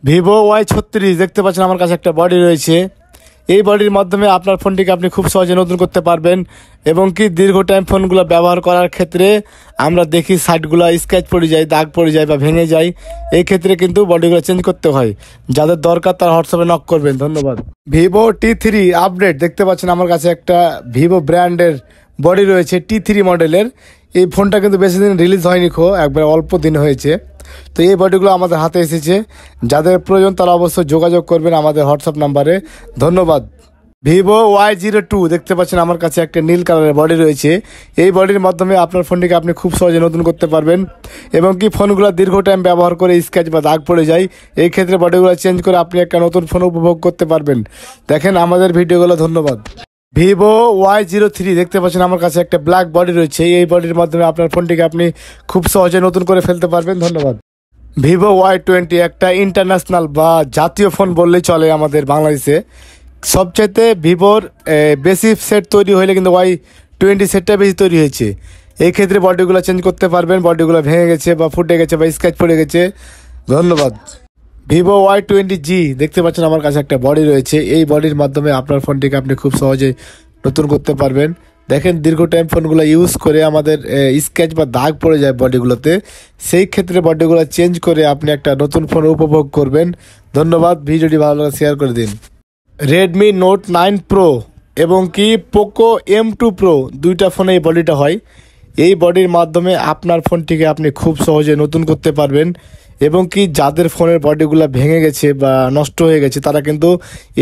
Vivo Y36 দেখতে পাচ্ছেন আমার কাছে একটা বডি রয়েছে। এই বডির মাধ্যমে আপনার ফোনটিকে আপনি খুব সহজে নতুন করতে পারবেন এবং কি দীর্ঘ টাইম ফোনগুলো ব্যবহার করার ক্ষেত্রে আমরা দেখি সাইডগুলো স্ক্র্যাচ পড়ে যায়, দাগ পড়ে যায় বা ভেঙে যায়। এই ক্ষেত্রে কিন্তু বডিগুলো চেঞ্জ করতে হয়। যাদের দরকার তারা হোয়াটসঅ্যাপে নক করবেন। ধন্যবাদ। Vivo T3 আপডেট দেখতে পাচ্ছেন আমার কাছে একটা ভিভো ব্র্যান্ডের বডি রয়েছে T3 মডেলের। এই ফোনটা কিন্তু বেশি দিন রিলিজ হয়নি, একবার অল্প দিন হয়েছে। তো এই বডিগুলো আমাদের হাতে এসেছে। যাদের প্রয়োজন তারা অবশ্যই যোগাযোগ করবেন আমাদের হোয়াটসঅ্যাপ নাম্বারে। ধন্যবাদ। Vivo Y02 দেখতে পাচ্ছেন আমার কাছে একটা নীল কালারের বডি রয়েছে। এই বডির মাধ্যমে আপনার ফোনটিকে আপনি খুব সহজে নতুন করতে পারবেন এবং কি ফোনগুলো দীর্ঘ টাইম ব্যবহার করে স্ক্র্যাচ বা দাগ পড়ে যায়। এই ক্ষেত্রে বডিগুলো চেঞ্জ করে আপনি একটা নতুন ফোন উপভোগ করতে পারবেন। দেখেন আমাদের ভিডিওগুলো। ধন্যবাদ। Vivo Y03 দেখতে পাচ্ছেন আমার কাছে একটা ব্ল্যাক বডি রয়েছে। এই বডির মাধ্যমে আপনার ফোনটিকে আপনি খুব সহজে নতুন করে ফেলতে পারবেন। ধন্যবাদ। Vivo Y20 একটা ইন্টারন্যাশনাল বা জাতীয় ফোন বললেই চলে আমাদের বাংলাদেশে। সবচাইতে ভিভোর বেশি সেট তৈরি হলে কিন্তু Y20 সেটটা বেশি তৈরি হয়েছে। এই ক্ষেত্রে বডিগুলো চেঞ্জ করতে পারবেন। বডিগুলো ভেঙে গেছে বা ফুটে গেছে বা স্ক্র্যাচ পড়ে গেছে। ধন্যবাদ। Vivo Y20G দেখতে পাচ্ছেন আমার কাছে একটা বডি রয়েছে। এই বডির মাধ্যমে আপনার ফোনটিকে আপনি খুব সহজে নতুন করতে পারবেন। দেখেন দীর্ঘ টাইম ফোনগুলো ইউজ করে আমাদের স্ক্র্যাচ বা দাগ পড়ে যায় বডিগুলোতে। সেই ক্ষেত্রে বডিগুলো চেঞ্জ করে আপনি একটা নতুন ফোন উপভোগ করবেন। ধন্যবাদ। ভিডিওটি ভালো লাগে শেয়ার করে দিন। Redmi Note 9 Pro এবং কি Poco M2 Pro দুইটা ফোনে এই বডিটা হয়। এই বডির মাধ্যমে আপনার ফোনটিকে আপনি খুব সহজে নতুন করতে পারবেন এবং কি যাদের ফোনের বডিগুলো ভেঙে গেছে বা নষ্ট হয়ে গেছে তারা কিন্তু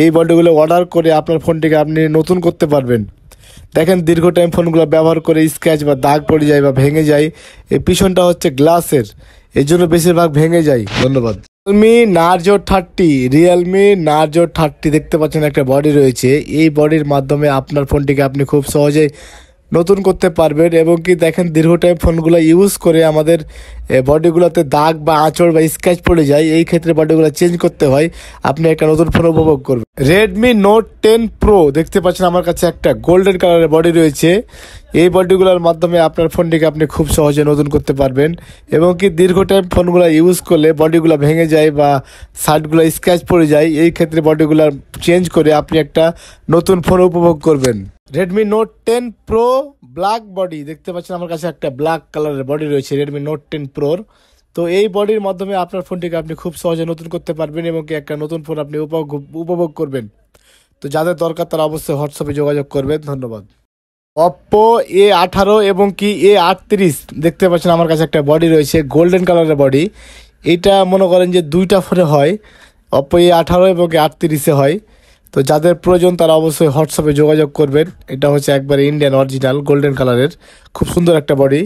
এই বডিগুলো অর্ডার করে আপনার ফোনটিকে আপনি নতুন করতে পারবেন। দেখেন দীর্ঘ টাইম ফোনগুলো ব্যবহার করে স্ক্র্যাচ বা দাগ পড়ে যায় বা ভেঙে যায়। এই পিছনটা হচ্ছে গ্লাসের, এই জন্য বেশিরভাগ ভেঙে যায়। ধন্যবাদ। রিয়েলমি নার্জো 30 দেখতে পাচ্ছেন একটা বডি রয়েছে। এই বডির মাধ্যমে আপনার ফোনটিকে আপনি খুব সহজেই নতুন করতে পারবেন এবং কি দেখেন দীর্ঘ টাইম ফোনগুলো ইউজ করে আমাদের বডিগুলোতে দাগ বা আঁচড় বা স্ক্র্যাচ পড়ে যায়। এই ক্ষেত্রে বডিগুলো চেঞ্জ করতে হয়। আপনি একটা নতুন ফোন উপভোগ করবেন। Redmi Note 10 Pro দেখতে পাচ্ছেন আমার কাছে একটা গোল্ডেন কালারের বডি রয়েছে। এই বডিগুলোর মাধ্যমে আপনার ফোনটিকে আপনি খুব সহজে নতুন করতে পারবেন এবং কি দীর্ঘ টাইম ফোনগুলো ইউজ করলে বডিগুলো ভেঙে যায় বা সাইডগুলো স্ক্র্যাচ পড়ে যায়। এই ক্ষেত্রে বডিগুলো চেঞ্জ করে আপনি একটা নতুন ফোন উপভোগ করবেন। Redmi Note 10 Pro black body দেখতে পাচ্ছেন আমার কাছে একটা ব্ল্যাক কালারের বডি রয়েছে Redmi Note 10 Pro। তো এই বডির মাধ্যমে আপনার ফোনটিকে আপনি খুব সহজে নতুন করতে পারবেন এবং কি একটা নতুন ফোন আপনি উপভোগ করবেন। তো যাদের দরকার তারা অবশ্যই হোয়াটসঅ্যাপে যোগাযোগ করবেন। ধন্যবাদ। Oppo A18 এবং কি A38 দেখতে পাচ্ছেন আমার কাছে একটা বডি রয়েছে গোল্ডেন কালারের বডি। এটা মনে করেন যে দুইটা ফোনে হয়, Oppo A18 এবং A38 হয়। তো যাদের প্রয়োজন তারা অবশ্যই হোয়াটসঅ্যাপে যোগাযোগ করবেন। এটা হচ্ছে একবারে ইন্ডিয়ান অরিজিনাল গোল্ডেন কালারের, খুব সুন্দর একটা বডি।